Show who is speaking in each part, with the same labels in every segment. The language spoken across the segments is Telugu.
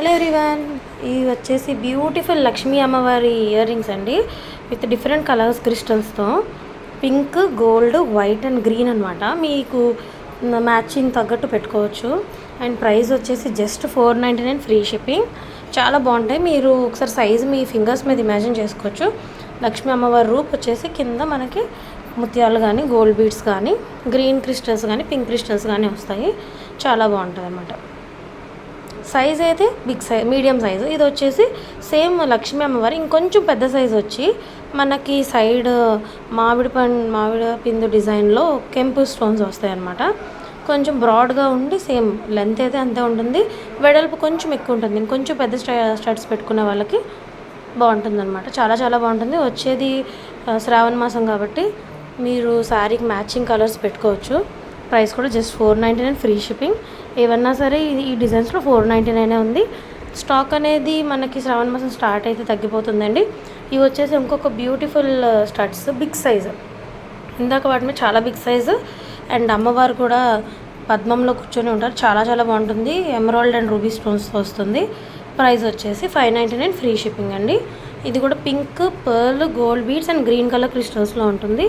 Speaker 1: హలో ఎవ్రీవన్, ఇవి వచ్చేసి బ్యూటిఫుల్ లక్ష్మీ అమ్మవారి ఇయర్ రింగ్స్ అండి. విత్ డిఫరెంట్ కలర్స్ క్రిస్టల్స్తో pink, gold, white and green అనమాట. మీకు మ్యాచింగ్ తగ్గట్టు పెట్టుకోవచ్చు. అండ్ ప్రైస్ వచ్చేసి జస్ట్ 499 ఫ్రీ షిప్పింగ్. చాలా బాగుంటాయి. మీరు ఒకసారి సైజు మీ ఫింగర్స్ మీద ఇమాజిన్ చేసుకోవచ్చు. లక్ష్మీ అమ్మవారి రూప్ వచ్చేసి కింద మనకి ముత్యాలు కానీ, గోల్డ్ బీడ్స్ కానీ, గ్రీన్ క్రిస్టల్స్ కానీ, పింక్ క్రిస్టల్స్ కానీ వస్తాయి. చాలా బాగుంటుంది అన్నమాట. సైజ్ అయితే బిగ్ సైజ్, మీడియం సైజు. ఇది వచ్చేసి సేమ్ లక్ష్మీ అమ్మవారి ఇంకొంచెం పెద్ద సైజు వచ్చి మనకి సైడ్ మామిడి పిందు డిజైన్లో కెంపు స్టోన్స్ వస్తాయి అన్నమాట. కొంచెం బ్రాడ్గా ఉండి సేమ్ లెంత్ అయితే అంతే ఉంటుంది, వెడల్పు కొంచెం ఎక్కువ ఉంటుంది. ఇంకొంచెం పెద్ద స్టడ్స్ పెట్టుకునే వాళ్ళకి బాగుంటుంది అనమాట. చాలా చాలా బాగుంటుంది. వచ్చేది శ్రావణ మాసం కాబట్టి మీరు శారీకి మ్యాచింగ్ కలర్స్ పెట్టుకోవచ్చు. ప్రైస్ కూడా జస్ట్ 499 ఫ్రీ షిప్పింగ్. ఏమన్నా సరే ఈ డిజైన్స్లో 499 ఉంది. స్టాక్ అనేది మనకి శ్రావణ మాసం స్టార్ట్ అయితే తగ్గిపోతుందండి. ఇవి వచ్చేసి ఇంకొక బ్యూటిఫుల్ స్టడ్స్, బిగ్ సైజు. ఇందాక వాటి మీద చాలా బిగ్ సైజు. అండ్ అమ్మవారు కూడా పద్మంలో కూర్చొని ఉంటారు. చాలా చాలా బాగుంటుంది. ఎమరాల్డ్ అండ్ రూబీ స్టోన్స్తో వస్తుంది. ప్రైస్ వచ్చేసి 599 ఫ్రీ షిప్పింగ్ అండి. ఇది కూడా pink, pearl, gold beads and green colour క్రిస్టల్స్లో ఉంటుంది.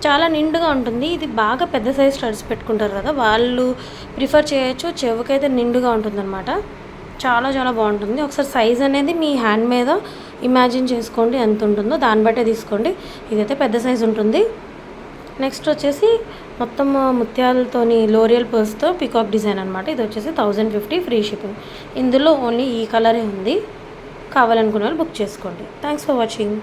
Speaker 1: చాలా నిండుగా ఉంటుంది. ఇది బాగా పెద్ద సైజ్ స్టడ్స్ పెట్టుకుంటారు కదా, వాళ్ళు ప్రిఫర్ చేయొచ్చు. చెవుకైతే నిండుగా ఉంటుందన్నమాట. చాలా చాలా బాగుంటుంది. ఒకసారి సైజ్ అనేది మీ హ్యాండ్ మీద ఇమాజిన్ చేసుకోండి ఎంత ఉంటుందో, దాన్ని బట్టే తీసుకోండి. ఇదైతే పెద్ద సైజ్ ఉంటుంది. నెక్స్ట్ వచ్చేసి మొత్తం ముత్యాలతోని లోరియల్ పర్స్తో పికాక్ డిజైన్ అనమాట. ఇది వచ్చేసి 1050 ఫ్రీ షిప్పింగ్. ఇందులో ఓన్లీ ఈ కలరే ఉంది. కావాలనుకునే వాళ్ళు బుక్ చేసుకోండి. Thanks for watching.